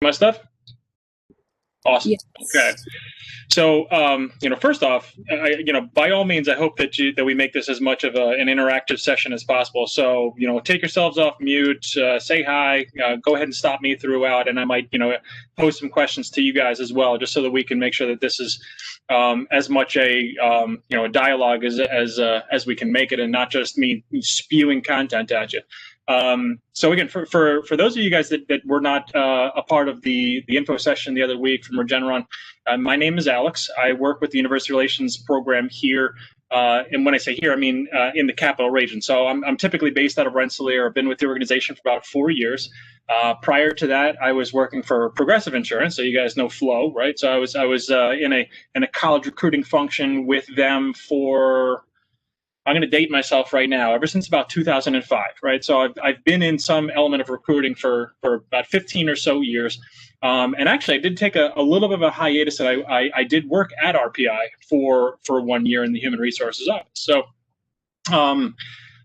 My stuff? Awesome. Yes. Okay. So, first off, by all means, I hope that we make this as much of an interactive session as possible. So, take yourselves off mute, say hi, go ahead and stop me throughout, and I might, pose some questions to you guys as well, just so that we can make sure that this is as much a dialogue as we can make it, and not just me spewing content at you. So again, for those of you guys that were not a part of the info session the other week from Regeneron, my name is Alex. I work with the University Relations program here. And when I say here, I mean in the capital region. So I'm typically based out of Rensselaer. I've been with the organization for about 4 years. Prior to that, I was working for Progressive Insurance. So you guys know Flo, right? So I was in a college recruiting function with them for, I'm going to date myself right now, ever since about 2005, right? So I've been in some element of recruiting for about 15 or so years. And actually, I did take a little bit of a hiatus, and I did work at RPI for 1 year in the Human Resources office.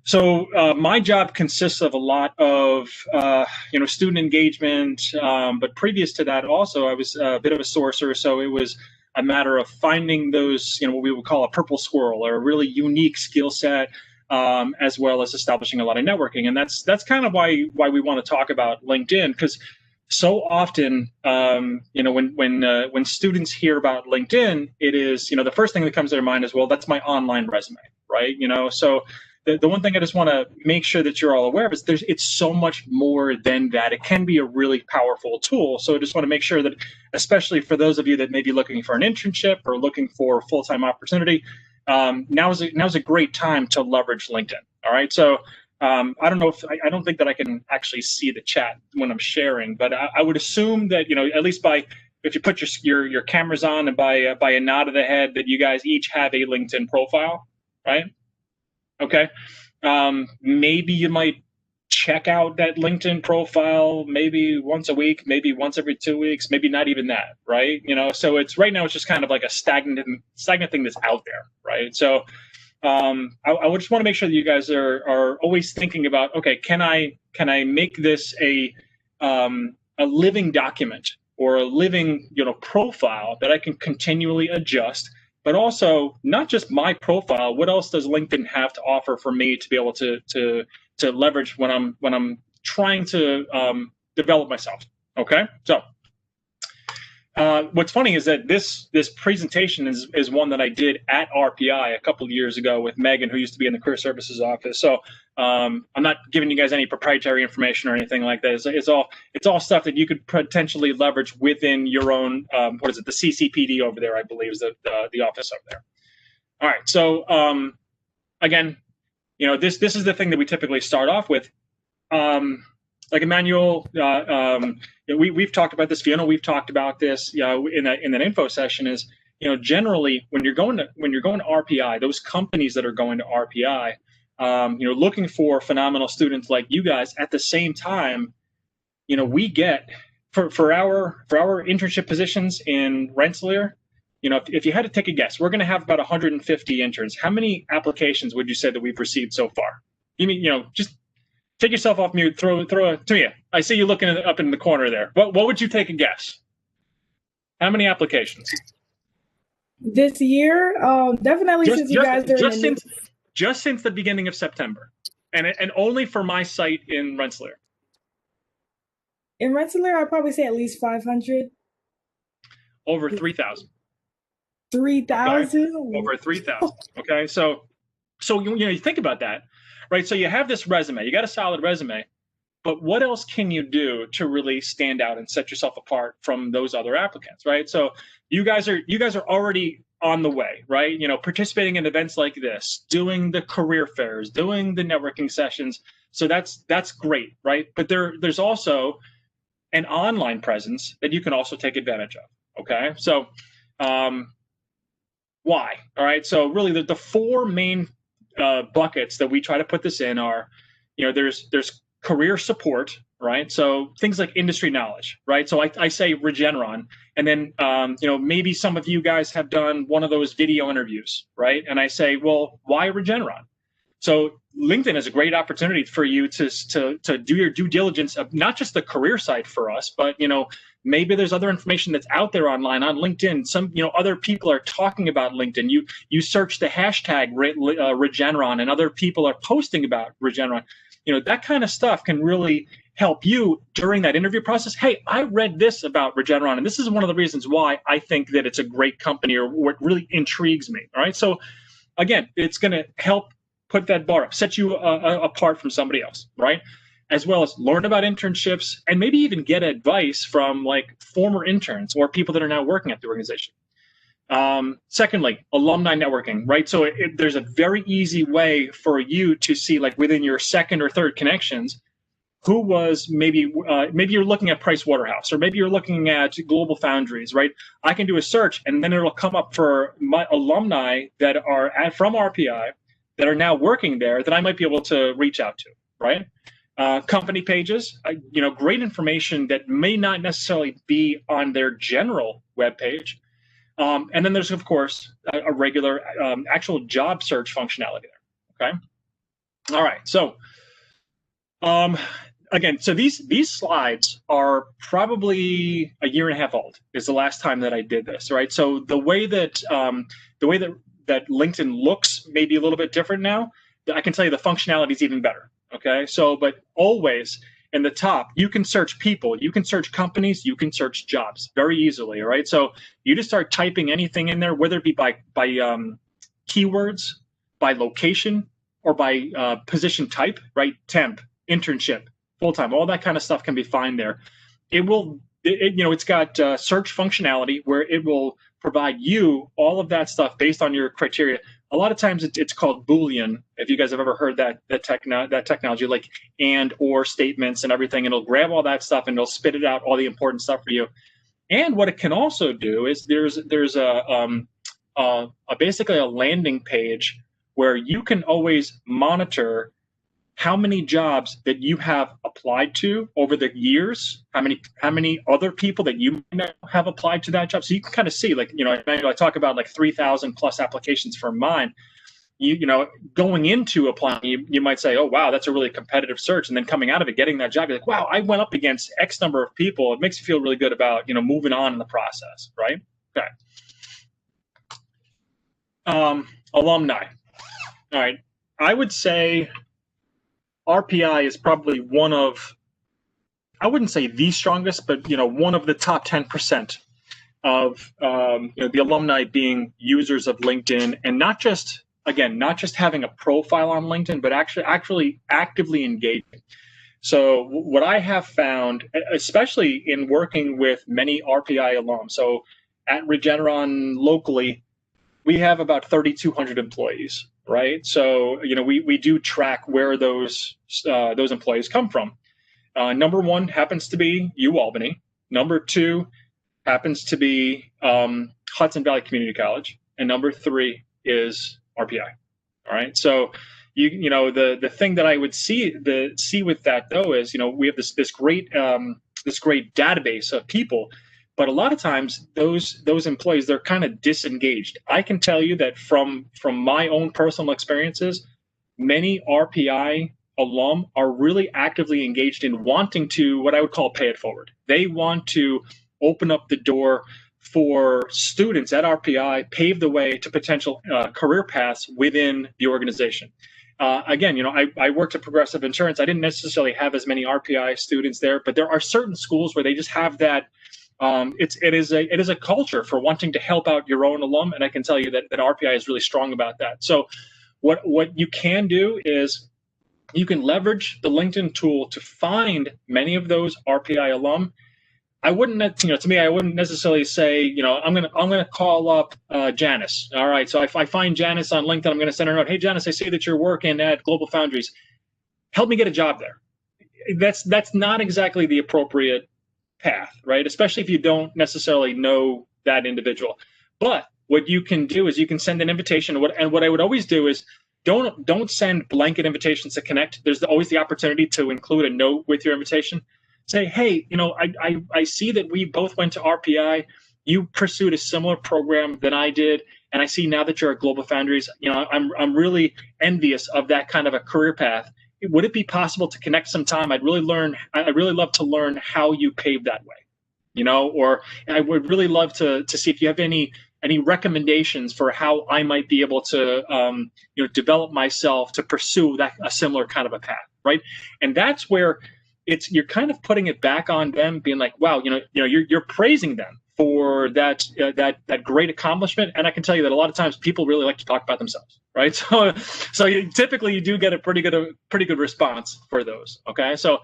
So my job consists of a lot of student engagement, but previous to that, also I was a bit of a sourcer. So it was a matter of finding those, what we would call a purple squirrel, or a really unique skill set, as well as establishing a lot of networking. And that's kind of why we want to talk about LinkedIn, because so often, when students hear about LinkedIn, it is, the first thing that comes to their mind is, well, that's my online resume, right? So the one thing I just want to make sure that you're all aware of is it's so much more than that. It can be a really powerful tool. So I just want to make sure that, especially for those of you that may be looking for an internship or looking for a full-time opportunity, now's a great time to leverage LinkedIn. All right. So I don't think that I can actually see the chat when I'm sharing, but I would assume that, at least if you put your cameras on, and by a nod of the head, that you guys each have a LinkedIn profile, right? Okay. Maybe you might check out that LinkedIn profile maybe once a week, maybe once every 2 weeks, maybe not even that, right? So right now it's just kind of like a stagnant thing that's out there, right? So I would just want to make sure that you guys are always thinking about, okay, can I make this a living document, or a living profile that I can continually adjust? But also, not just my profile. What else does LinkedIn have to offer for me to be able to leverage when I'm trying to develop myself? Okay, so what's funny is that this presentation is one that I did at RPI a couple of years ago with Megan, who used to be in the Career Services office. So I'm not giving you guys any proprietary information or anything like that. It's all stuff that you could potentially leverage within your own, the CCPD over there, I believe, is the office over there. All right. So again, this is the thing that we typically start off with. Like Emmanuel, we've talked about this. Fiona, we've talked about this. In an info session, is generally when you're going to RPI, those companies that are going to RPI, looking for phenomenal students like you guys. At the same time, we get for our internship positions in Rensselaer. If you had to take a guess, we're going to have about 150 interns. How many applications would you say that we've received so far? You mean, just take yourself off mute, throw it to you. I see you looking up in the corner there. What would you take a guess? How many applications? This year, definitely since you guys are just since the beginning of September, and only for my site in Rensselaer. In Rensselaer, I'd probably say at least 500. Over 3,000. 3,000? Okay. Over 3,000. Okay, so you think about that. Right, so you have this resume, you got a solid resume, but what else can you do to really stand out and set yourself apart from those other applicants, right? So you guys are already on the way, right? Participating in events like this, doing the career fairs, doing the networking sessions. So that's great, right? But there's also an online presence that you can also take advantage of. Okay, so why? All right, so really the four main buckets that we try to put this in are, there's career support, right? So things like industry knowledge, right? So I say Regeneron, and then maybe some of you guys have done one of those video interviews, right? And I say, well, why Regeneron? So LinkedIn is a great opportunity for you to do your due diligence of not just the career side for us, but maybe there's other information that's out there online on LinkedIn. Some other people are talking about LinkedIn. You search the hashtag Regeneron, and other people are posting about Regeneron. That kind of stuff can really help you during that interview process. Hey, I read this about Regeneron, and this is one of the reasons why I think that it's a great company, or what really intrigues me. All right, so again, it's going to help put that bar up, set you apart from somebody else, right? As well as learn about internships, and maybe even get advice from like former interns or people that are now working at the organization. Secondly, alumni networking, right? So there's a very easy way for you to see, like within your second or third connections, who was maybe you're looking at Price Waterhouse, or maybe you're looking at Global Foundries, right? I can do a search, and then it'll come up for my alumni that are from RPI that are now working there that I might be able to reach out to, right? Company pages, great information that may not necessarily be on their general web page. And then there's, of course, a regular actual job search functionality there, okay? All right, so again, so these slides are probably a year and a half old, is the last time that I did this, right? So the way that that LinkedIn looks maybe a little bit different now. I can tell you the functionality is even better. Okay, so but always in the top, you can search people, you can search companies, you can search jobs very easily. All right, so you just start typing anything in there, whether it be by keywords, by location, or by position type, right? Temp, internship, full time, all that kind of stuff can be found there. It's got search functionality where it will provide you all of that stuff based on your criteria. A lot of times it's called Boolean, if you guys have ever heard that technology, like and or statements and everything. It'll grab all that stuff and it'll spit it out, all the important stuff for you. And what it can also do is there's basically a landing page where you can always monitor how many jobs that you have applied to over the years, how many other people that you have applied to that job. So you can kind of see, like, I talk about like 3,000 plus applications for mine. Going into applying, you might say, oh, wow, that's a really competitive search. And then coming out of it, getting that job, you're like, wow, I went up against X number of people. It makes you feel really good about, moving on in the process, right? Okay. Alumni. All right. I would say RPI is probably one of, I wouldn't say the strongest, but one of the top 10% of the alumni being users of LinkedIn, and not just having a profile on LinkedIn, but actually actively engaging. So what I have found, especially in working with many RPI alums, so at Regeneron locally, we have about 3,200 employees. Right, so we do track where those employees come from. Number one happens to be UAlbany. Number two happens to be Hudson Valley Community College, and number three is RPI. All right, so the thing that I would see with that though is we have this great database of people. But a lot of times, those employees, they're kind of disengaged. I can tell you that from my own personal experiences, many RPI alum are really actively engaged in wanting to, what I would call, pay it forward. They want to open up the door for students at RPI, pave the way to potential career paths within the organization. Again, I worked at Progressive Insurance. I didn't necessarily have as many RPI students there, but there are certain schools where they just have that. It is a culture for wanting to help out your own alum, and I can tell you that RPI is really strong about that. So what you can do is you can leverage the LinkedIn tool to find many of those RPI alum. I wouldn't necessarily say, I'm gonna call up Janice. All right, so if I find Janice on LinkedIn, I'm gonna send her a note. Hey, Janice, I see that you're working at Global Foundries. Help me get a job there. That's not exactly the appropriate path, right? Especially if you don't necessarily know that individual. But what you can do is you can send an invitation. And what I would always do is don't send blanket invitations to connect. There's always the opportunity to include a note with your invitation. Say, hey, I see that we both went to RPI. You pursued a similar program than I did. and I see now that you're at Global Foundries, I'm really envious of that kind of a career path. Would it be possible to connect sometime? I'd really love to learn how you paved that way, or I would really love to see if you have any recommendations for how I might be able to develop myself to pursue a similar kind of a path, right? And that's where you're kind of putting it back on them, being like, wow, you're praising them for that great accomplishment. And I can tell you that a lot of times people really like to talk about themselves, right? So typically you do get a pretty good response for those. Okay, so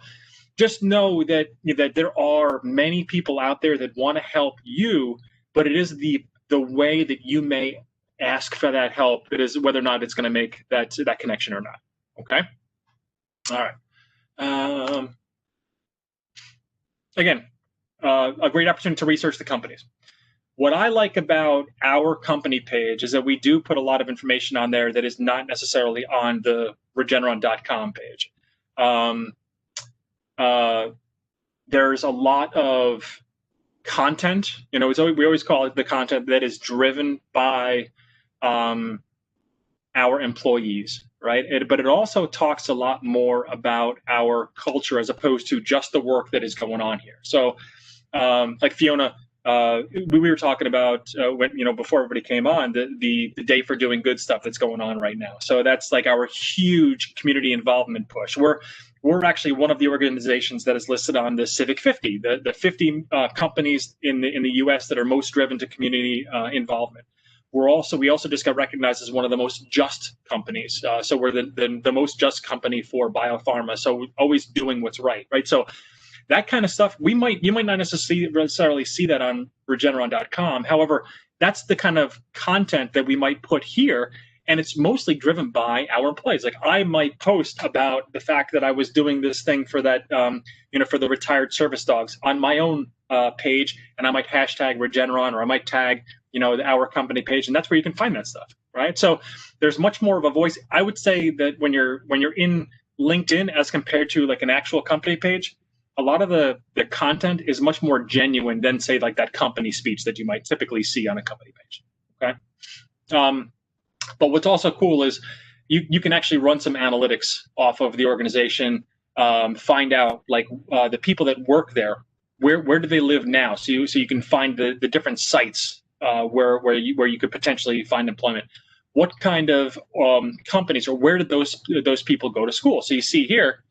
just know that there are many people out there that want to help you, but it is the way that you may ask for that help that is whether or not it's going to make that connection or not. Okay, all right. Again, a great opportunity to research the companies. What I like about our company page is that we do put a lot of information on there that is not necessarily on the Regeneron.com page. There's a lot of content. We always call it the content that is driven by our employees, right? But it also talks a lot more about our culture as opposed to just the work that is going on here. So, like Fiona, we were talking about when before everybody came on the day for doing good stuff that's going on right now. So that's like our huge community involvement push. We're actually one of the organizations that is listed on the Civic 50, the 50 companies in the U.S. that are most driven to community involvement. We also just got recognized as one of the most just companies. So we're the most just company for biopharma. So we're always doing what's right? So that kind of stuff, you might not necessarily see that on Regeneron.com. However, that's the kind of content that we might put here, and it's mostly driven by our employees. Like I might post about the fact that I was doing this thing for that, for the retired service dogs on my own page, and I might hashtag Regeneron, or I might tag our company page, and that's where you can find that stuff, right? So there's much more of a voice. I would say that when you're in LinkedIn as compared to like an actual company page, a lot of the content is much more genuine than say like that company speech that you might typically see on a company page. Okay. But what's also cool is you can actually run some analytics off of the organization, find out like the people that work there, where do they live now? So you can find the different sites where you could potentially find employment. What kind of companies, or where did those people go to school? So you see here,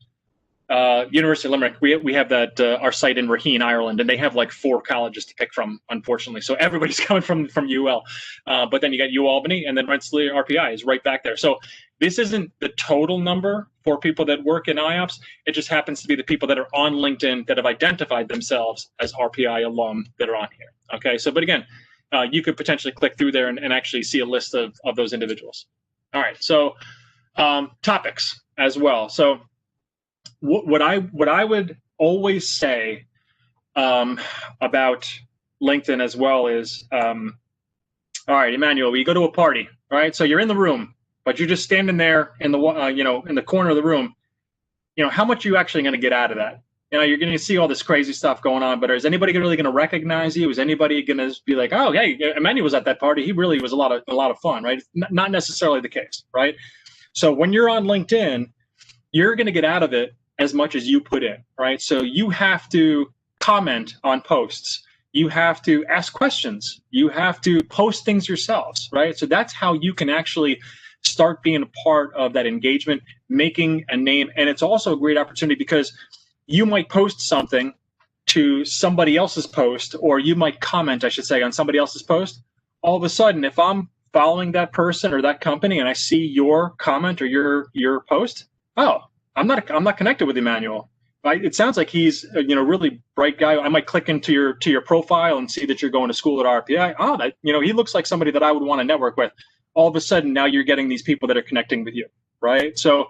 University of Limerick, we have that our site in Raheen, Ireland, and they have like 4 colleges to pick from, unfortunately. So everybody's coming from UL. But then you got UAlbany, and then NSBE-RPI is right back there. So this isn't the total number for people that work in IOPS. It just happens to be the people that are on LinkedIn that have identified themselves as RPI alum that are on here. Okay, so but again, you could potentially click through there and actually see a list of those individuals. All right, so topics as well. So what I would always say about LinkedIn as well is, all right, Emmanuel, you go to a party, right? So you're in the room, but you're just standing there in the in the corner of the room. How much are you actually going to get out of that? You're going to see all this crazy stuff going on, but is anybody really going to recognize you? Is anybody going to be like, oh, hey, Emmanuel was at that party. He really was a lot of fun, right? Not necessarily the case, right? So when you're on LinkedIn, you're going to get out of it as much as you put in, right? So you have to comment on posts. You have to ask questions. You have to post things yourselves, right? So that's how you can actually start being a part of that engagement, making a name. And it's also a great opportunity because you might post something to somebody else's post, or you might comment, I should say, on somebody else's post. All of a sudden, if I'm following that person or that company and I see your comment or your post, oh, I'm not connected with Emmanuel. It sounds like he's a really bright guy. I might click into your profile and see that you're going to school at RPI. Oh, that he looks like somebody that I would want to network with. All of a sudden, now you're getting these people that are connecting with you, right? So,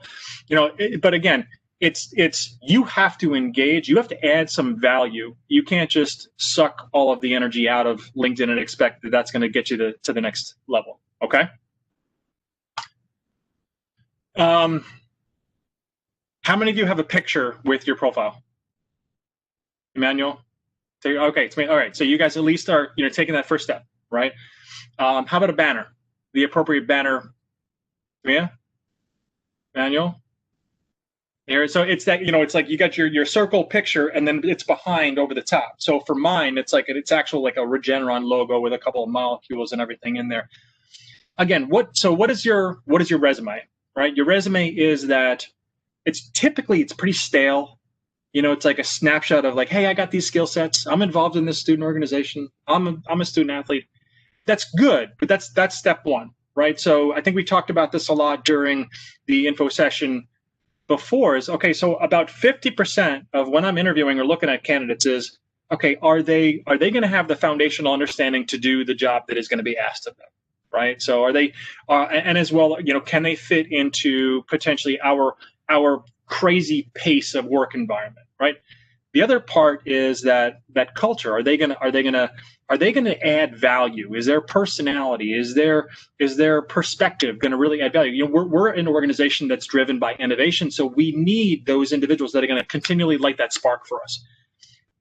but again, it's you have to engage. You have to add some value. You can't just suck all of the energy out of LinkedIn and expect that that's going to get you to the next level. Okay. How many of you have a picture with your profile? Emmanuel? Okay, it's me. All right, so you guys at least are taking that first step, right? How about a banner? the appropriate banner. Yeah, Manuel. There, so it's that, it's like you got your circle picture and then it's behind over the top. So for mine, it's like it's actual like a Regeneron logo with a couple of molecules and everything in there. Again, what is your resume, right? Your resume is that it's pretty stale. It's like a snapshot of like, hey, I got these skill sets. I'm involved in this student organization. I'm a student athlete. That's good, but that's step one, right? So I think we talked about this a lot during the info session before is, okay, so about 50% of when I'm interviewing or looking at candidates is, okay, are they going to have the foundational understanding to do the job that is going to be asked of them, right? So are they, and as well, can they fit into potentially our crazy pace of work environment, right? The other part is that culture. Are they going to add value? Is their personality? Is their perspective going to really add value? We're an organization that's driven by innovation, so we need those individuals that are going to continually light that spark for us.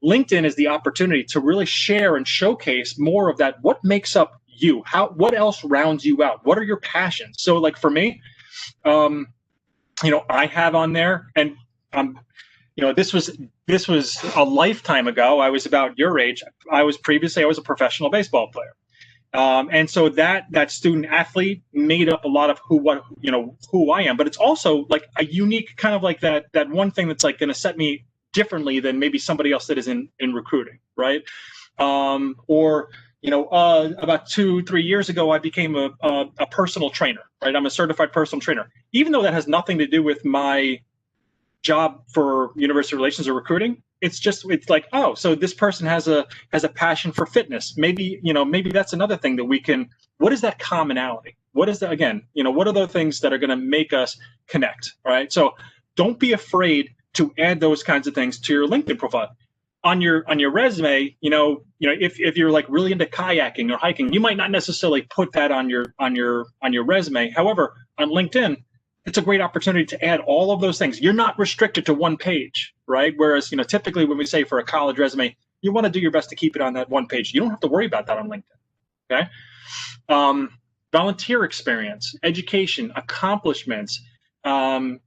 LinkedIn is the opportunity to really share and showcase more of that. What makes up you? What else rounds you out? What are your passions? So, like for me, I have on there, and this was a lifetime ago. I was about your age. I was a professional baseball player. And so that student athlete made up a lot of who I am, but it's also like a unique kind of like that one thing that's like going to set me differently than maybe somebody else that is in recruiting, right? Or about 2-3 years ago, I became a personal trainer, right? I'm a certified personal trainer, even though that has nothing to do with my job for university relations or recruiting. It's like, oh, so this person has a passion for fitness. Maybe that's another thing that we can. What is that commonality? What is that again? What are the things that are going to make us connect? Right. So don't be afraid to add those kinds of things to your LinkedIn profile. On your resume, if you're like really into kayaking or hiking, you might not necessarily put that on your resume. However, on LinkedIn, it's a great opportunity to add all of those things. You're not restricted to one page, right? Whereas, typically when we say for a college resume, you want to do your best to keep it on that one page. You don't have to worry about that on LinkedIn, okay? Volunteer experience, education, accomplishments. If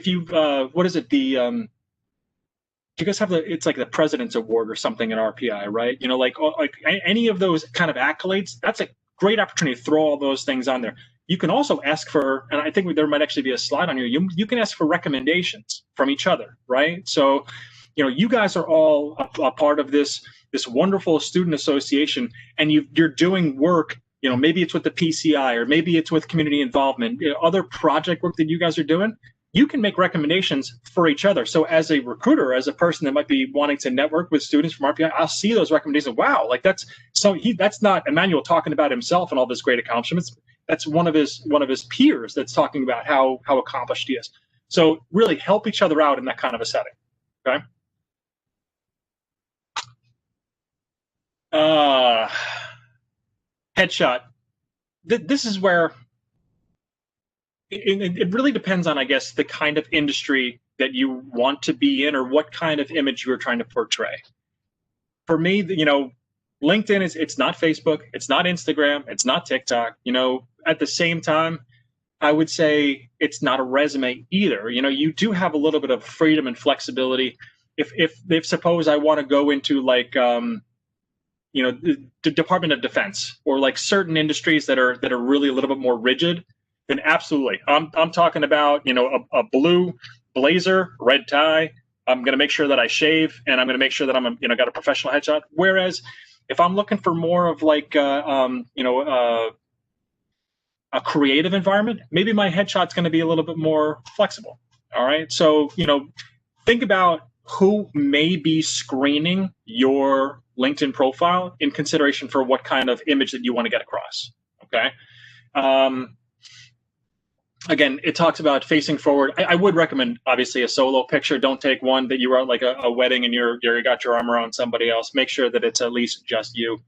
you've, what is it? Do you guys have it's like the President's Award or something at RPI, right? Like any of those kind of accolades, that's a great opportunity to throw all those things on there. You can also ask for, and I think there might actually be a slide on here, you can ask for recommendations from each other, right? So, you guys are all a part of this wonderful student association, and you're doing work, maybe it's with the PCI or maybe it's with community involvement, other project work that you guys are doing. You can make recommendations for each other. So as a recruiter, as a person that might be wanting to network with students from RPI, I'll see those recommendations. Wow, like that's not Emmanuel talking about himself and all this great accomplishments. That's one of his peers that's talking about how accomplished he is. So really help each other out in that kind of a setting. Okay. Headshot. This is where it really depends on, I guess, the kind of industry that you want to be in or what kind of image you're trying to portray. For me, LinkedIn it's not Facebook, it's not Instagram, it's not TikTok. At the same time, I would say it's not a resume either. You do have a little bit of freedom and flexibility. If suppose I want to go into like the Department of Defense or like certain industries that are really a little bit more rigid, then absolutely. I'm talking about a blue blazer, red tie. I'm going to make sure that I shave, and I'm going to make sure that I'm got a professional headshot. Whereas if I'm looking for more of like a creative environment, maybe my headshot's going to be a little bit more flexible. All right. So, think about who may be screening your LinkedIn profile in consideration for what kind of image that you want to get across. Okay. Again, it talks about facing forward. I would recommend, obviously, a solo picture. Don't take one that you were at like a wedding and you got your arm around somebody else. Make sure that it's at least just you.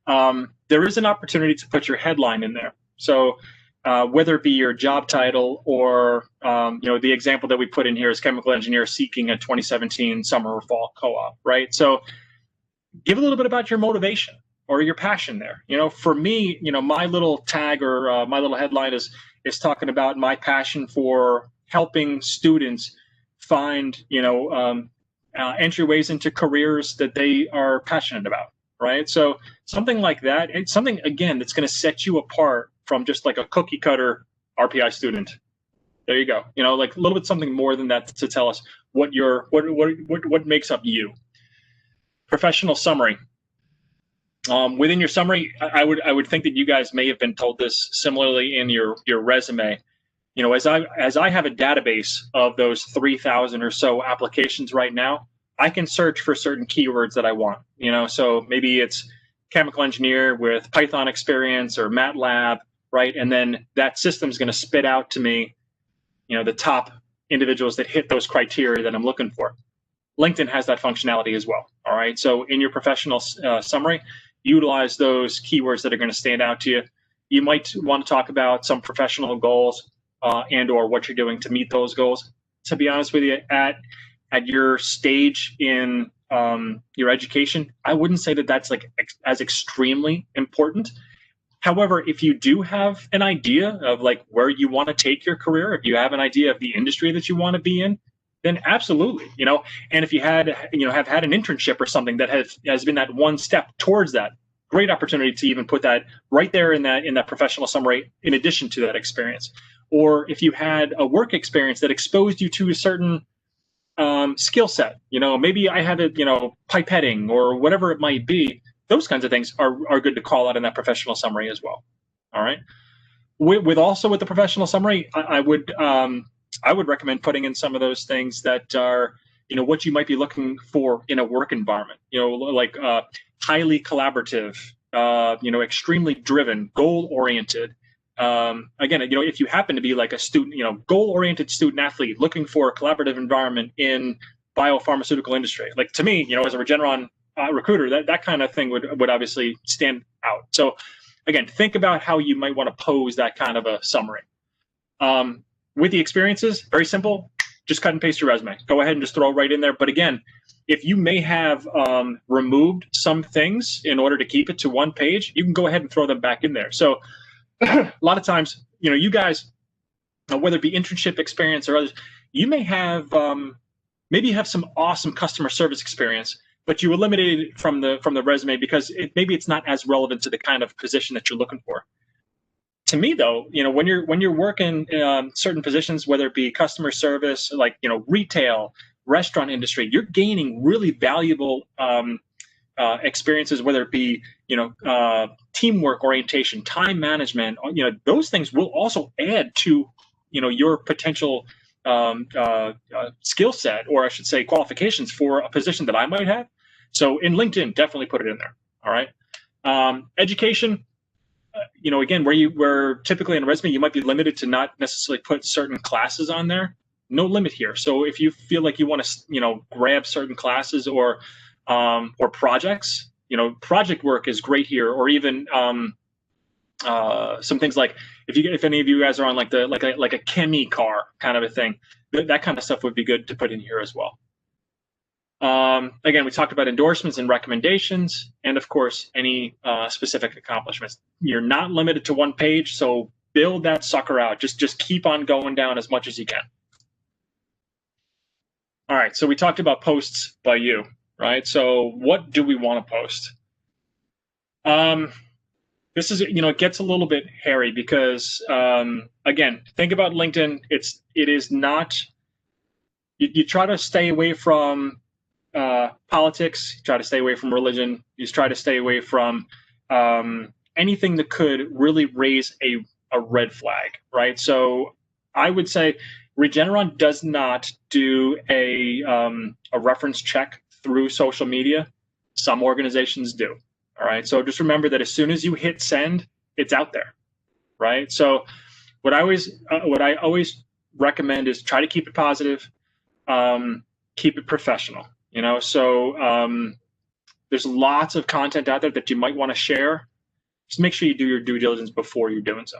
There is an opportunity to put your headline in there. So whether it be your job title or, the example that we put in here is chemical engineer seeking a 2017 summer or fall co-op, right? So give a little bit about your motivation. or your passion there? For me, my little tag or my little headline is talking about my passion for helping students find, entryways into careers that they are passionate about, right? So something like that, it's something, again, that's going to set you apart from just like a cookie cutter RPI student. There you go. Like a little bit something more than that to tell us what makes up you. Professional summary. Within your summary, I would think that you guys may have been told this similarly in your resume. As I have a database of those 3,000 or so applications right now, I can search for certain keywords that I want. So maybe it's chemical engineer with Python experience or MATLAB, right? And then that system is going to spit out to me, the top individuals that hit those criteria that I'm looking for. LinkedIn has that functionality as well. All right. So in your professional summary, utilize those keywords that are going to stand out to you. You might want to talk about some professional goals and or what you're doing to meet those goals. To be honest with you, at your stage in your education, I wouldn't say that that's like as extremely important. However, if you do have an idea of like where you want to take your career, if you have an idea of the industry that you want to be in, then absolutely, and if you have had an internship or something that has been that one step towards that, great opportunity to even put that right there in that professional summary in addition to that experience. Or if you had a work experience that exposed you to a certain skill set, maybe I have it, pipetting or whatever it might be. Those kinds of things are good to call out in that professional summary as well. All right. With the professional summary, I would recommend putting in some of those things that are, what you might be looking for in a work environment. Like highly collaborative, extremely driven, goal-oriented. Again, if you happen to be like a student, goal-oriented student athlete looking for a collaborative environment in biopharmaceutical industry, like to me, as a Regeneron recruiter, that kind of thing would obviously stand out. So again, think about how you might want to pose that kind of a summary. With the experiences, very simple, just cut and paste your resume. Go ahead and just throw it right in there. But again, if you may have removed some things in order to keep it to one page, you can go ahead and throw them back in there. So a lot of times, you guys, whether it be internship experience or others, you may have, maybe you have some awesome customer service experience, but you eliminated it from the resume because maybe it's not as relevant to the kind of position that you're looking for. To me, though, when you're working certain positions, whether it be customer service, like retail, restaurant industry, you're gaining really valuable experiences, whether it be teamwork orientation, time management. Those things will also add to your potential skill set, or I should say qualifications for a position that I might have. So in LinkedIn, definitely put it in there. All right. Education. Again, where typically in a resume, you might be limited to not necessarily put certain classes on there. No limit here. So if you feel like you want to, grab certain classes or projects, project work is great here. Or even some things like if any of you guys are on like a chemi car kind of a thing, that kind of stuff would be good to put in here as well. Again, we talked about endorsements and recommendations, and of course, any specific accomplishments. You're not limited to one page, so build that sucker out. Just keep on going down as much as you can. All right, so we talked about posts by you, right? So what do we want to post? This is, it gets a little bit hairy because, again, think about LinkedIn. It is not, you try to stay away from politics, try to stay away from religion, you try to stay away from anything that could really raise a red flag, right? So I would say Regeneron does not do a reference check through social media. Some organizations do. All right. So just remember that as soon as you hit send, it's out there, right? So what I always recommend is try to keep it positive, keep it professional. So there's lots of content out there that you might want to share. Just make sure you do your due diligence before you're doing so.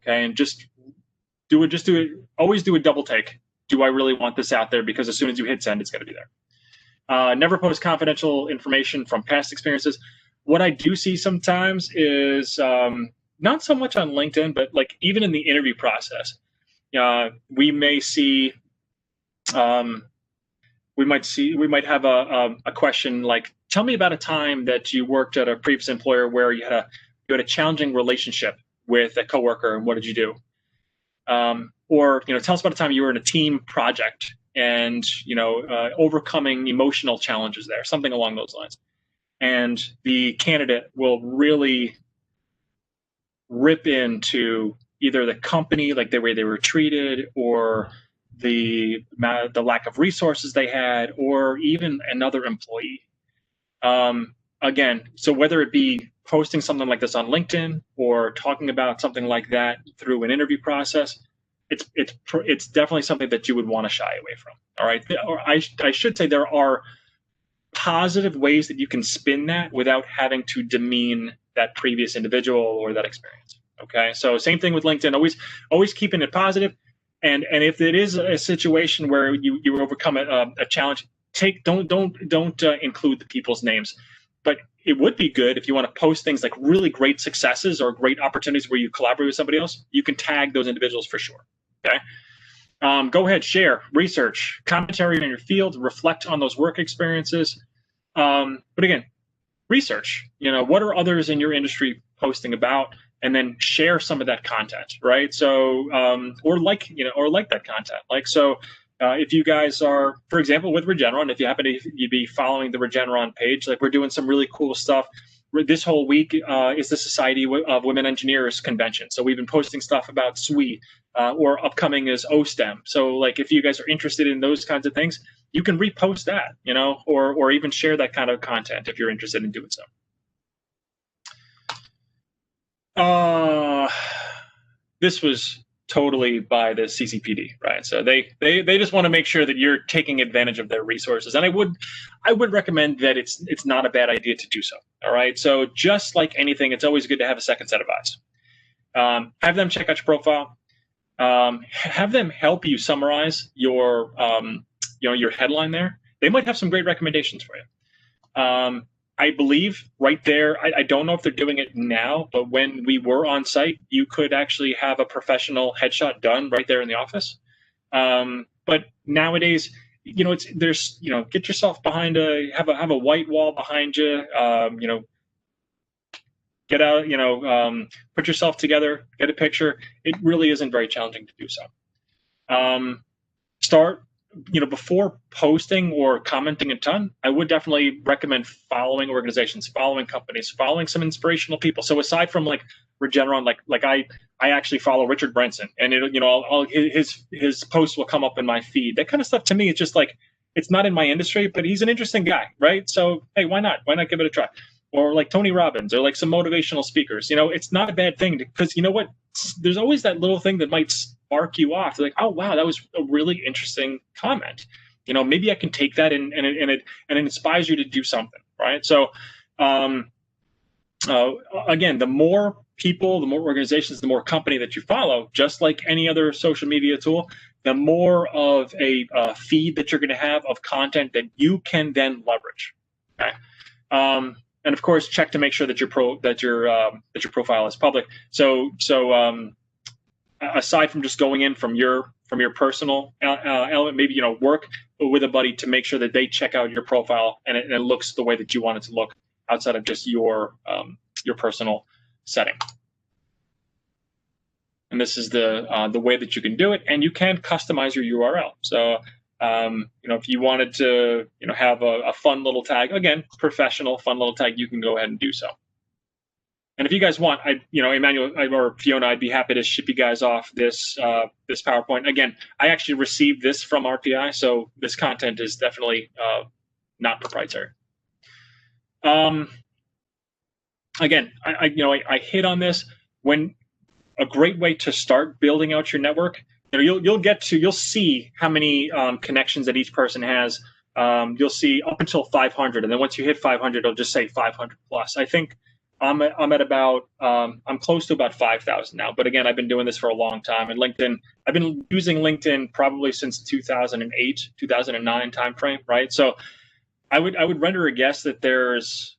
Okay, and just do it. Always do a double take. Do I really want this out there? Because as soon as you hit send, it's going to be there. Never post confidential information from past experiences. what I do see sometimes is not so much on LinkedIn, but like even in the interview process, we may see, we might have a question like, tell me about a time that you worked at a previous employer where you had a challenging relationship with a coworker, and what did you do? Or tell us about a time you were in a team project and overcoming emotional challenges there, something along those lines. And the candidate will really rip into either the company, like the way they were treated, or the lack of resources they had, or even another employee. Again, so whether it be posting something like this on LinkedIn or talking about something like that through an interview process, it's definitely something that you would want to shy away from. All right, or I should say there are positive ways that you can spin that without having to demean that previous individual or that experience. Okay, so same thing with LinkedIn. Always keeping it positive. And if it is a situation where you overcome a challenge, don't include the people's names. But it would be good if you want to post things like really great successes or great opportunities where you collaborate with somebody else. You can tag those individuals for sure. Okay. Go ahead, share, research, commentary in your field, reflect on those work experiences. But again, research. What are others in your industry posting about? And then share some of that content, right? So, or like that content. Like, so if you guys are, for example, with Regeneron, if you happen to be following the Regeneron page, like we're doing some really cool stuff. This whole week is the Society of Women Engineers convention. So we've been posting stuff about SWE, or upcoming is OSTEM. So like if you guys are interested in those kinds of things, you can repost that, or even share that kind of content if you're interested in doing so. This was totally by the CCPD, right? So they just want to make sure that you're taking advantage of their resources, and I would recommend that it's not a bad idea to do so. All right. So just like anything, it's always good to have a second set of eyes. Have them check out your profile. Have them help you summarize your your headline there. They might have some great recommendations for you. I believe right there, I don't know if they're doing it now, but when we were on site, you could actually have a professional headshot done right there in the office. But nowadays, get yourself behind have a white wall behind you, get out, put yourself together, get a picture. It really isn't very challenging to do so. Start, before posting or commenting a ton, I would definitely recommend following organizations, following companies, following some inspirational people. So aside from like Regeneron, like I actually follow Richard Branson, and his posts will come up in my feed. That kind of stuff to me, it's just like, it's not in my industry, but he's an interesting guy, right? So hey, why not? Why not give it a try? Or like Tony Robbins, or like some motivational speakers. It's not a bad thing, because you know what? There's always that little thing that might spark you off. Like, oh wow, that was a really interesting comment. Maybe I can take that and it inspires you to do something, right? So, again, the more people, the more organizations, the more company that you follow, just like any other social media tool, the more of a feed that you're going to have of content that you can then leverage. Okay. And of course, check to make sure that your profile is public. So aside from just going in from your personal element, maybe work with a buddy to make sure that they check out your profile and it looks the way that you want it to look outside of just your personal setting. And this is the way that you can do it, and you can customize your URL. So if you wanted to have a fun little tag, again, professional fun little tag, you can go ahead and do so. And if you guys want, Emmanuel or Fiona, I'd be happy to ship you guys off this PowerPoint. Again, I actually received this from RPI, so this content is definitely not proprietary. Again, I hit on this. When a great way to start building out your network, you'll see how many connections that each person has. You'll see up until 500, and then once you hit 500, it'll just say 500 plus. I think I'm at about I'm close to about 5,000 now. But again, I've been doing this for a long time. And LinkedIn, I've been using LinkedIn probably since 2008, 2009 timeframe, right? So I would render a guess that there's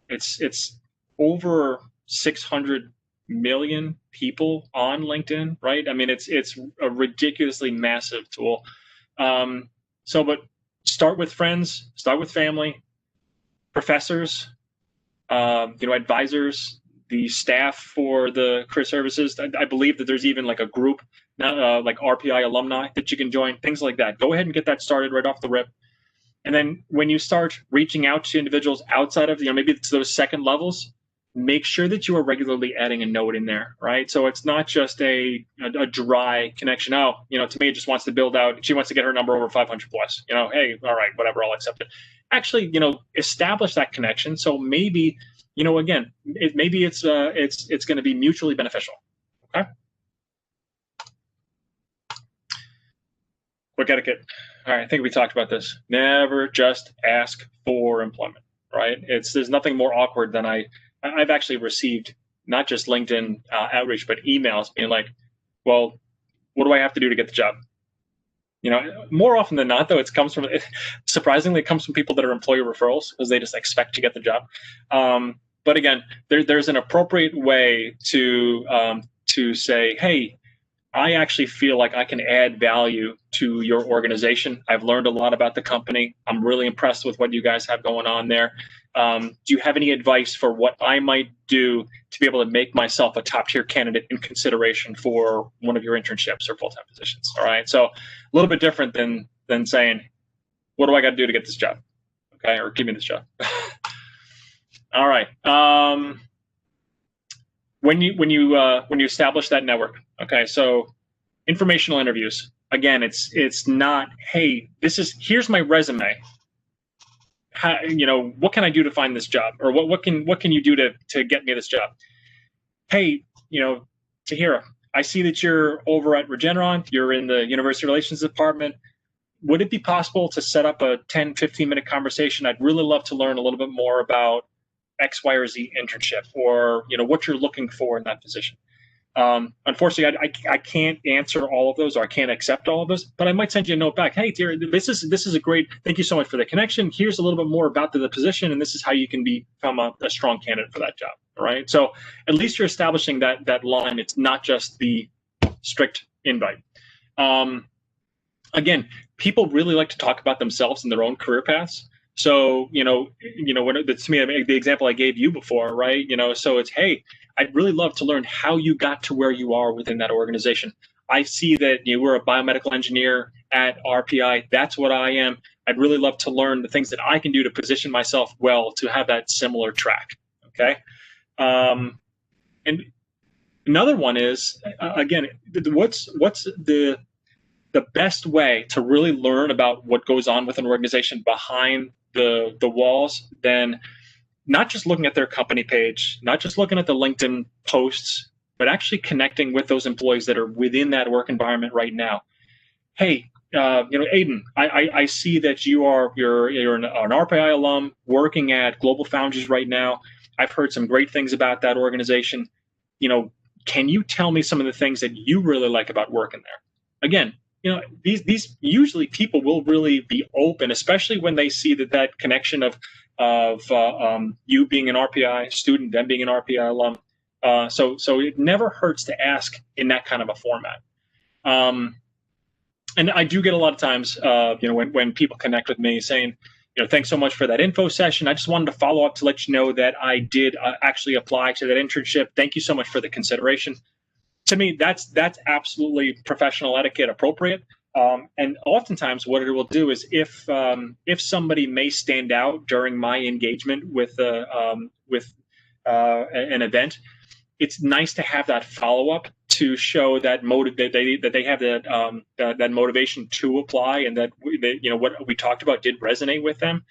it's over 600 million people on LinkedIn, right? I mean, it's a ridiculously massive tool. But start with friends, start with family, professors, advisors, the staff for the career services. I believe that there's even like a group, like RPI alumni, that you can join, things like that. Go ahead and get that started right off the rip. And then when you start reaching out to individuals outside of, maybe it's those second levels, make sure that you are regularly adding a note in there, right? So it's not just a dry connection. Oh, Tamia just wants to build out, she wants to get her number over 500 plus, hey, all right, whatever, I'll accept it. Actually, establish that connection. So maybe, again, maybe it's going to be mutually beneficial, okay? Quick etiquette. All right, I think we talked about this. Never just ask for employment, right? There's nothing more awkward than I've actually received not just LinkedIn outreach, but emails being like, well, what do I have to do to get the job? More often than not, though, surprisingly, it comes from people that are employer referrals because they just expect to get the job. But again, there's an appropriate way to say, hey, I actually feel like I can add value to your organization. I've learned a lot about the company. I'm really impressed with what you guys have going on there. Do you have any advice for what I might do to be able to make myself a top tier candidate in consideration for one of your internships or full-time positions? All right. So a little bit different than saying, what do I got to do to get this job? Okay. Or give me this job. All right. When you establish that network, okay, so informational interviews. Again, it's not, hey, here's my resume. How, what can I do to find this job, or what can you do to get me this job? Hey, Tahira, I see that you're over at Regeneron. You're in the University Relations Department. Would it be possible to set up a 10, 15-minute conversation? I'd really love to learn a little bit more about X, Y, or Z internship, or what you're looking for in that position. Unfortunately, I can't answer all of those, or I can't accept all of those, but I might send you a note back. Hey, dear, this is a great, thank you so much for the connection. Here's a little bit more about the position, and this is how you can become a strong candidate for that job. All right. So at least you're establishing that line. It's not just the strict invite. Again, people really like to talk about themselves and their own career paths. So, when to me, the example I gave you before, right? So it's, hey, I'd really love to learn how you got to where you are within that organization. I see that you were a biomedical engineer at RPI. That's what I am. I'd really love to learn the things that I can do to position myself well to have that similar track. Okay. And another one is, again, what's the best way to really learn about what goes on with an organization behind the walls, then not just looking at their company page, not just looking at the LinkedIn posts, but actually connecting with those employees that are within that work environment right now. Hey, Aiden, I see that you're an RPI alum working at Global Foundries right now. I've heard some great things about that organization. Can you tell me some of the things that you really like about working there? Again, these usually people will really be open, especially when they see that connection of you being an RPI student, them being an RPI alum. So it never hurts to ask in that kind of a format. And I do get a lot of times, when people connect with me saying, thanks so much for that info session. I just wanted to follow up to let you know that I did actually apply to that internship. Thank you so much for the consideration. To me, that's absolutely professional etiquette appropriate. And oftentimes what it will do is if somebody may stand out during my engagement with an event, it's nice to have that follow-up to show that they have that motivation to apply, and that what we talked about did resonate with them.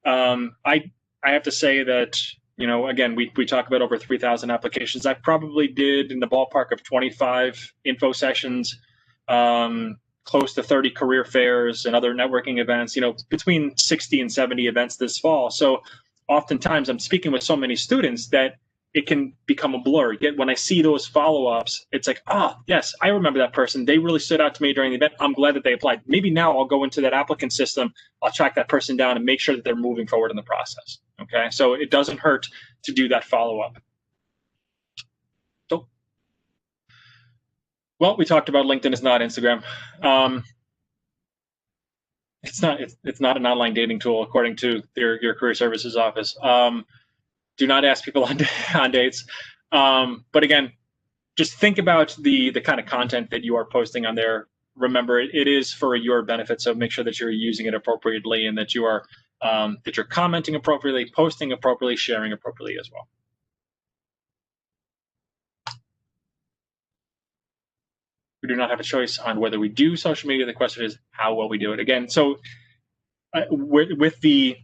I have to say that, again, we talk about over 3,000 applications. I probably did in the ballpark of 25 info sessions, close to 30 career fairs and other networking events, between 60 and 70 events this fall. So oftentimes I'm speaking with so many students that it can become a blur. Yet when I see those follow-ups, it's like, ah, yes, I remember that person. They really stood out to me during the event. I'm glad that they applied. Maybe now I'll go into that applicant system, I'll track that person down and make sure that they're moving forward in the process. Okay, so it doesn't hurt to do that follow-up. So, well, we talked about LinkedIn is not Instagram. It's not an online dating tool, according to your career services office. Do not ask people on dates. But again, just think about the kind of content that you are posting on there. Remember, it is for your benefit, so make sure that you're using it appropriately and that you are that you're commenting appropriately, posting appropriately, sharing appropriately as well. We do not have a choice on whether we do social media. The question is how well we do it. Again, so with the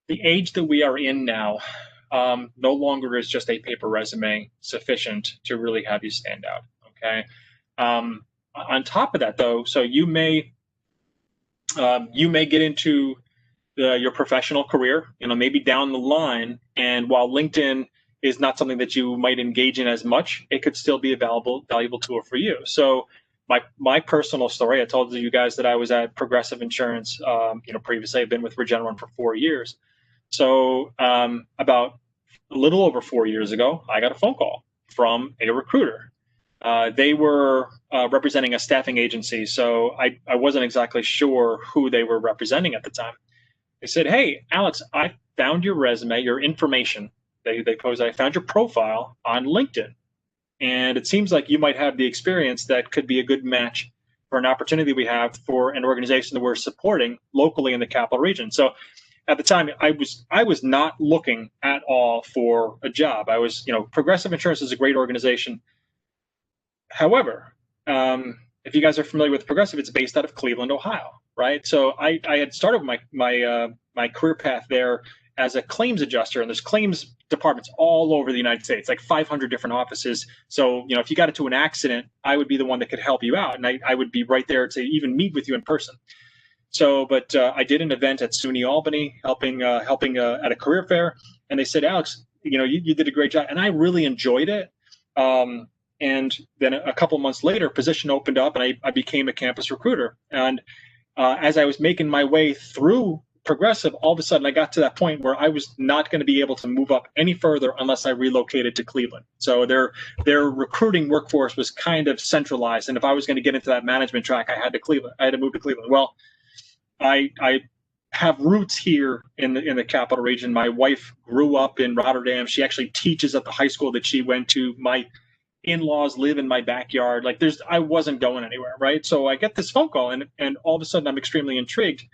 age that we are in now, no longer is just a paper resume sufficient to really have you stand out. Okay. On top of that, though, so you may get into your professional career, maybe down the line, and while LinkedIn is not something that you might engage in as much, it could still be a valuable tool for you. So my personal story, I told you guys that I was at Progressive Insurance. Previously I've been with Regeneron for 4 years. So about a little over 4 years ago, I got a phone call from a recruiter. They were representing a staffing agency, so I wasn't exactly sure who they were representing at the time. They said, "Hey, Alex, I found your resume, your information." They posed, "I found your profile on LinkedIn, and it seems like you might have the experience that could be a good match for an opportunity we have for an organization that we're supporting locally in the capital region." So at the time, I was not looking at all for a job. I was, Progressive Insurance is a great organization. However, if you guys are familiar with Progressive, it's based out of Cleveland, Ohio, right? So I had started my career path there as a claims adjuster, and there's claims departments all over the United States, like 500 different offices. So, if you got into an accident, I would be the one that could help you out, and I would be right there to even meet with you in person. So, but I did an event at SUNY Albany, helping at a career fair, and they said, "Alex, you did a great job," and I really enjoyed it. And then a couple months later, a position opened up, and I became a campus recruiter. And as I was making my way through Progressive, all of a sudden I got to that point where I was not going to be able to move up any further unless I relocated to Cleveland. So their recruiting workforce was kind of centralized, and if I was going to get into that management track, I had to move to Cleveland. Well, I have roots here in the capital region. My wife grew up in Rotterdam. She actually teaches at the high school that she went to. My in-laws live in my backyard. I wasn't going anywhere, right? So I get this phone call, and all of a sudden I'm extremely intrigued.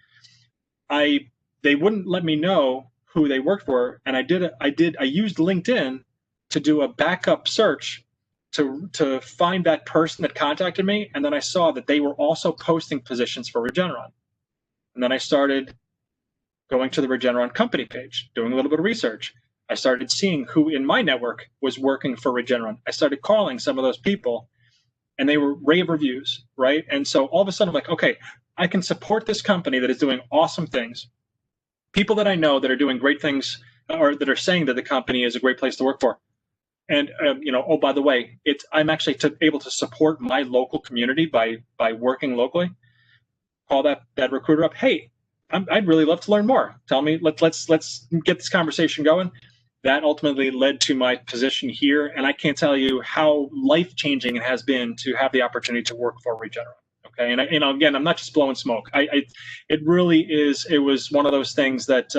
They wouldn't let me know who they worked for, and I used LinkedIn to do a backup search to find that person that contacted me, and then I saw that they were also posting positions for Regeneron. And then I started going to the Regeneron company page, doing a little bit of research. I started seeing who in my network was working for Regeneron. I started calling some of those people, and they were rave reviews, right? And so all of a sudden I'm like, okay, I can support this company that is doing awesome things. People that I know that are doing great things, or that are saying that the company is a great place to work for. And oh, by the way, I'm actually able to support my local community by working locally. Call that recruiter up. Hey, I'd really love to learn more. Tell me, let's get this conversation going. That ultimately led to my position here, and I can't tell you how life-changing it has been to have the opportunity to work for Regeneron. Okay, and again, I'm not just blowing smoke. It really is. It was one of those things that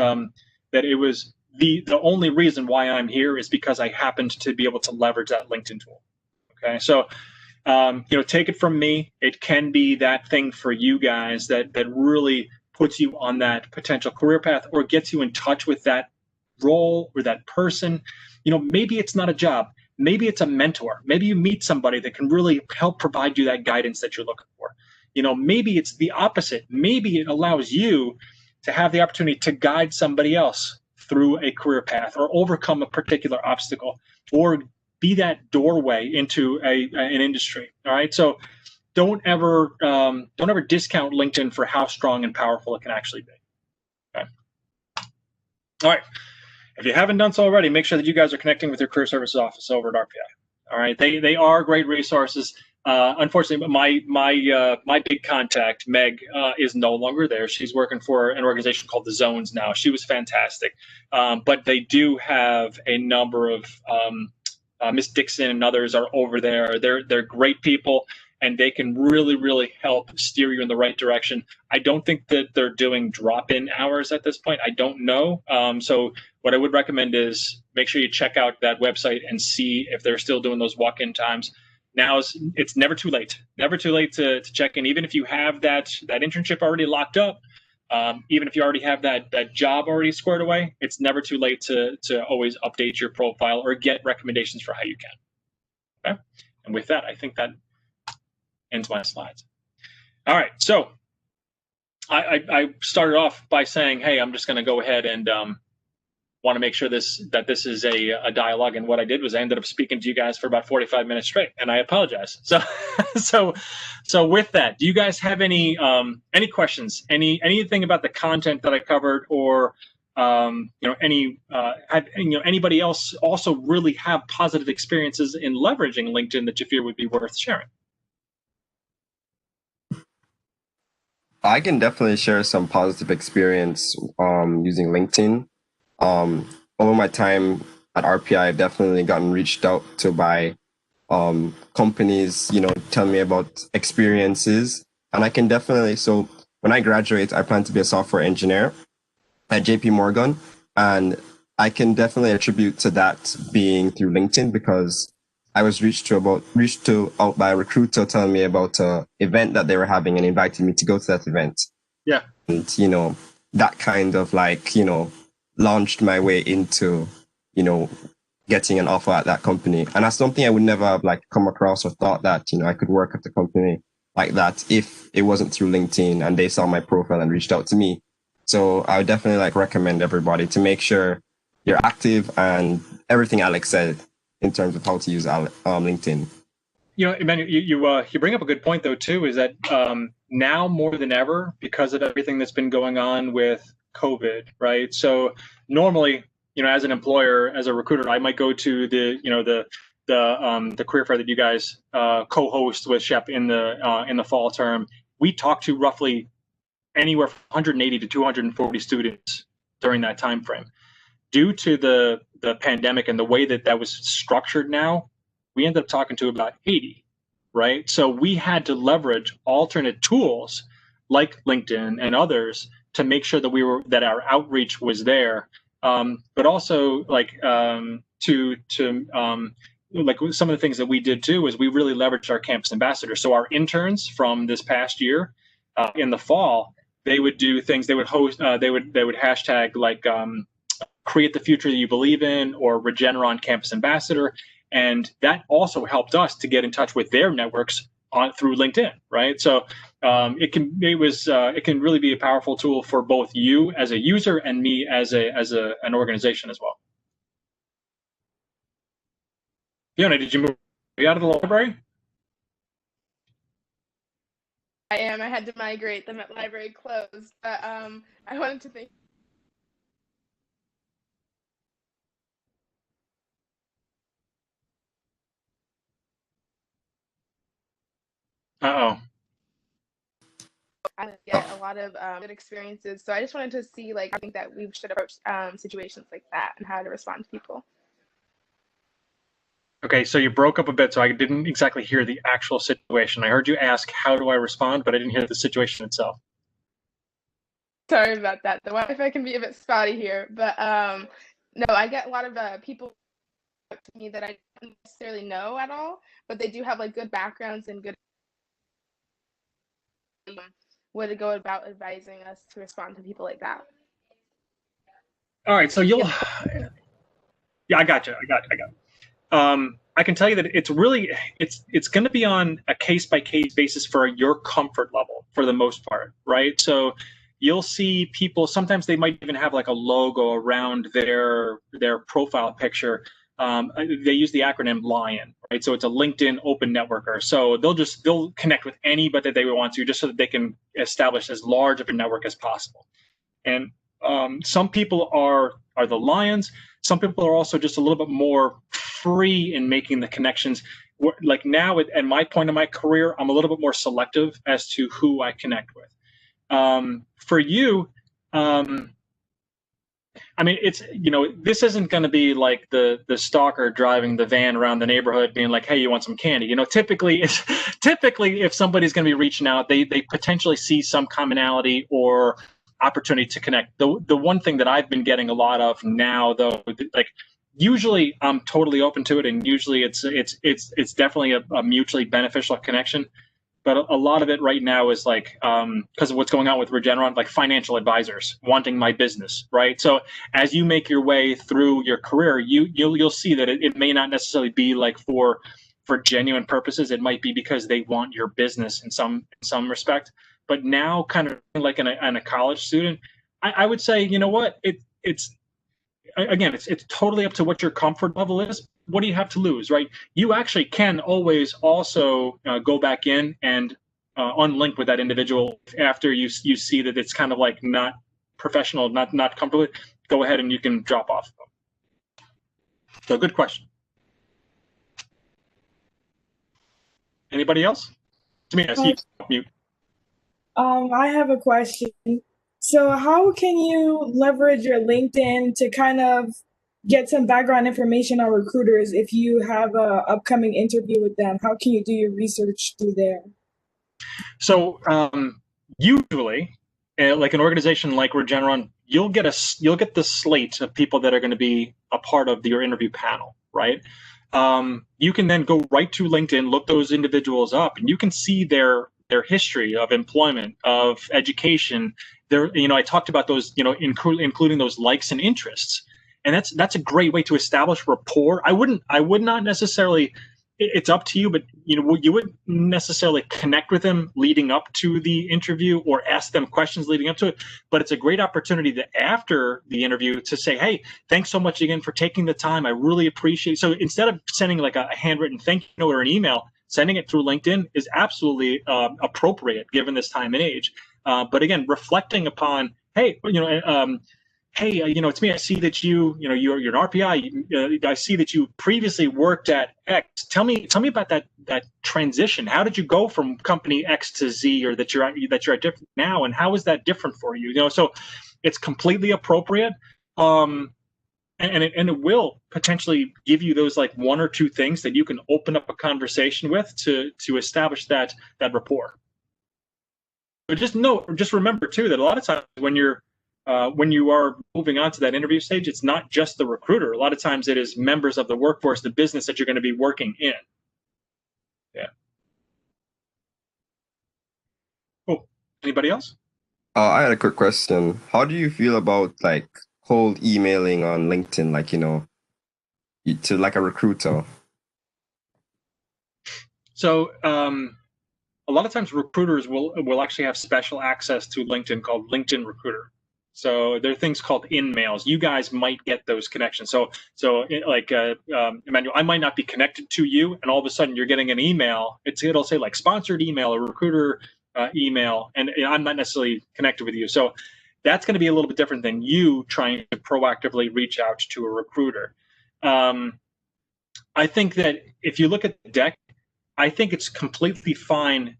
it was the only reason why I'm here is because I happened to be able to leverage that LinkedIn tool. Okay, so take it from me. It can be that thing for you guys that really puts you on that potential career path, or gets you in touch with that role or that person. Maybe it's not a job. Maybe it's a mentor. Maybe you meet somebody that can really help provide you that guidance that you're looking for. Maybe it's the opposite. Maybe it allows you to have the opportunity to guide somebody else through a career path, or overcome a particular obstacle, or be that doorway into an industry. All right. So don't ever discount LinkedIn for how strong and powerful it can actually be. Okay. All right. if you haven't done so already, make sure that you guys are connecting with your career services office over at RPI. All right, they are great resources. Unfortunately, my big contact, Meg, is no longer there. She's working for an organization called the Zones now. She was fantastic, but they do have a number of Miss Dixon and others are over there. They're great people, and they can really help steer you in the right direction. I don't think that they're doing drop-in hours at this point. I don't know. So what I would recommend is make sure you check out that website and see if they're still doing those walk-in times. Now it's never too late. Never too late to check in, even if you have that internship already locked up. Even if you already have that job already squared away, it's never too late to always update your profile or get recommendations for how you can. Okay, and with that, I think that ends my slides. All right, so I started off by saying, hey, I'm just going to go ahead and want to make sure that this is a dialogue, and what I did was I ended up speaking to you guys for about 45 minutes straight, and I apologize. So with that, do you guys have any questions, anything about the content that I covered, or anybody else also really have positive experiences in leveraging LinkedIn that you feel would be worth sharing? I can definitely share some positive experience using LinkedIn. Over my time at RPI, I've definitely gotten reached out to by companies, tell me about experiences. And I can definitely, so when I graduate, I plan to be a software engineer at JP Morgan. And I can definitely attribute to that being through LinkedIn, because I was reached out by a recruiter telling me about an event that they were having and inviting me to go to that event. Yeah. And, that kind of launched my way into, getting an offer at that company. And that's something I would never have come across or thought that, I could work at a company like that if it wasn't through LinkedIn and they saw my profile and reached out to me. So I would definitely recommend everybody to make sure you're active and everything Alex said in terms of how to use LinkedIn. Emmanuel, you bring up a good point though too, is that now more than ever, because of everything that's been going on with COVID, right? So normally, as an employer, as a recruiter, I might go to the career fair that you guys co-host with Shep in the fall term. We talk to roughly anywhere from 180 to 240 students during that time frame. Due to the pandemic and the way that was structured now, we ended up talking to about 80, right? So we had to leverage alternate tools like LinkedIn and others to make sure that our outreach was there, but also some of the things that we did too is we really leveraged our campus ambassadors. So our interns from this past year, in the fall, they would do things. They would host. They would hashtag create the future that you believe in, or Regeneron campus ambassador, and that also helped us to get in touch with their networks through LinkedIn, right? So it can really be a powerful tool for both you as a user and me as an organization as well. Fiona, did you move out of the library? I am. I had to migrate. The library closed, but I wanted to thank. Uh-oh. I get a lot of good experiences. So I just wanted to see, I think that we should approach situations like that and how to respond to people. Okay, so you broke up a bit, so I didn't exactly hear the actual situation. I heard you ask, how do I respond, but I didn't hear the situation itself. Sorry about that. The Wi-Fi can be a bit spotty here, but no, I get a lot of people to me that I don't necessarily know at all, but they do have good backgrounds and good way to go about advising us to respond to people like that. All right, so you'll. Yeah, I got you. I can tell you that it's going to be on a case-by-case basis for your comfort level for the most part, right? So you'll see people, sometimes they might even have a logo around their profile picture. They use the acronym LION, right? So it's a LinkedIn Open Networker. So they'll connect with anybody that they want to, just so that they can establish as large of a network as possible. And some people are are the lions. Some people are also just a little bit more free in making the connections. Like now, at my point in my career, I'm a little bit more selective as to who I connect with. For you, I mean, it's, this isn't going to be like the stalker driving the van around the neighborhood being like, hey, you want some candy? Typically if somebody's going to be reaching out, they potentially see some commonality or opportunity to connect. The one thing that I've been getting a lot of now, though, like usually I'm totally open to it, and usually it's definitely a mutually beneficial connection. But a lot of it right now is like, because of what's going on with Regeneron, like financial advisors wanting my business, right? So as you make your way through your career, you'll see that it may not necessarily be like for genuine purposes. It might be because they want your business in some respect. But now, kind of like in a college student, I would say, you know what, it's totally up to what your comfort level is. What do you have to lose, right? You actually can always also go back in and unlink with that individual after you see that it's kind of like not professional, not comfortable. Go ahead and you can drop off. So good question. Anybody else? To me, I see you mute. I have a question. So how can you leverage your LinkedIn to kind of get some background information on recruiters if you have a upcoming interview with them? How can you do your research through there? So usually, like an organization like Regeneron, you'll get the slate of people that are going to be a part of your interview panel, right? You can then go right to LinkedIn, look those individuals up, and you can see their history of employment, of education. I talked about those, including those likes and interests. And that's a great way to establish rapport. I would not necessarily, it's up to you, but you wouldn't necessarily connect with them leading up to the interview or ask them questions leading up to it. But it's a great opportunity that after the interview to say, hey, thanks so much again for taking the time. I really appreciate it. So instead of sending like a handwritten thank you note or an email, sending it through LinkedIn is absolutely appropriate given this time and age. But again, reflecting upon, hey, hey, it's me. I see that you're an RPI. I see that you previously worked at X. Tell me about that transition. How did you go from company X to Z, or that you're at different now, and how is that different for you? So it's completely appropriate, and it will potentially give you those like one or two things that you can open up a conversation with to establish that rapport. But just remember too that a lot of times when you are moving on to that interview stage, it's not just the recruiter. A lot of times it is members of the workforce, the business that you're going to be working in. Yeah. Cool. Anybody else? I had a quick question. How do you feel about like cold emailing on LinkedIn, like, to like a recruiter? So a lot of times recruiters will actually have special access to LinkedIn called LinkedIn Recruiter. So there are things called in-mails. You guys might get those connections. So Emmanuel, I might not be connected to you, and all of a sudden you're getting an email. It'll say like sponsored email or recruiter email, and I'm not necessarily connected with you. So that's going to be a little bit different than you trying to proactively reach out to a recruiter. I think that if you look at the deck, I think it's completely fine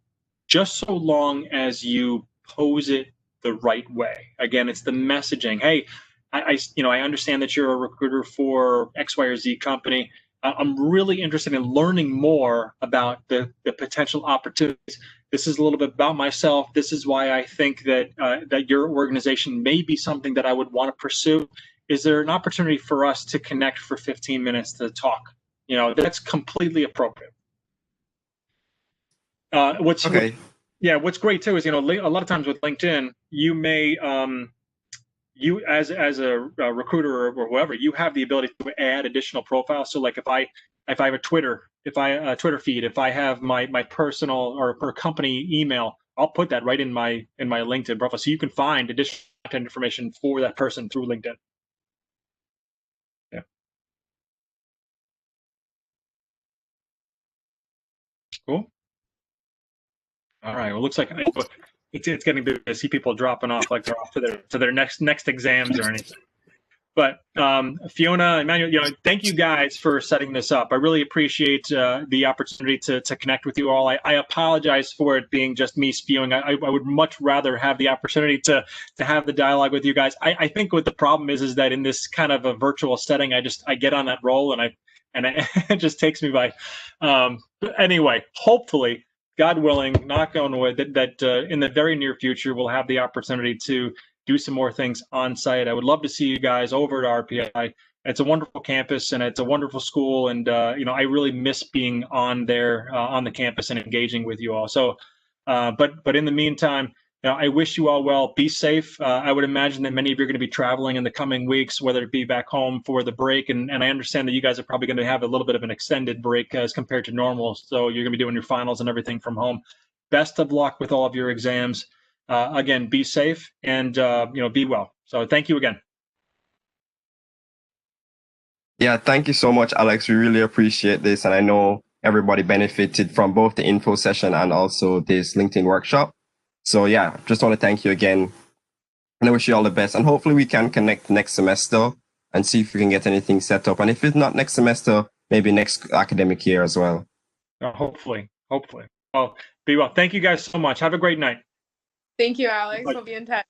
just so long as you pose it the right way. Again, it's the messaging. Hey, I understand that you're a recruiter for X, Y, or Z company. I'm really interested in learning more about the potential opportunities. This is a little bit about myself. This is why I think that your organization may be something that I would want to pursue. Is there an opportunity for us to connect for 15 minutes to talk? That's completely appropriate. What's great too is, a lot of times with LinkedIn, you may, you as a recruiter or whoever, you have the ability to add additional profiles. So like if I have a Twitter feed, if I have my personal or company email, I'll put that right in my LinkedIn profile, so you can find additional content information for that person through LinkedIn. Yeah. Cool. All right. Well, it looks like it's getting big. I see people dropping off like they're off to their next exams or anything. But Fiona, Emmanuel, thank you guys for setting this up. I really appreciate the opportunity to connect with you all. I apologize for it being just me spewing. I would much rather have the opportunity to have the dialogue with you guys. I think what the problem is that in this kind of a virtual setting, I get on that roll and it just takes me by. But anyway, hopefully, God willing, knock on wood, that in the very near future we'll have the opportunity to do some more things on site. I would love to see you guys over at RPI. It's a wonderful campus and it's a wonderful school, and I really miss being on there on the campus and engaging with you all. So, but in the meantime, I wish you all well. Be safe. I would imagine that many of you are going to be traveling in the coming weeks, whether it be back home for the break, and I understand that you guys are probably going to have a little bit of an extended break as compared to normal. So you're going to be doing your finals and everything from home. Best of luck with all of your exams. Again, be safe and be well. So thank you again. Yeah, thank you so much, Alex. We really appreciate this. And I know everybody benefited from both the info session and also this LinkedIn workshop. So yeah, just want to thank you again. And I wish you all the best. And hopefully we can connect next semester and see if we can get anything set up. And if it's not next semester, maybe next academic year as well. Hopefully. Well, be well. Thank you guys so much. Have a great night. Thank you, Alex. Bye. We'll be in touch.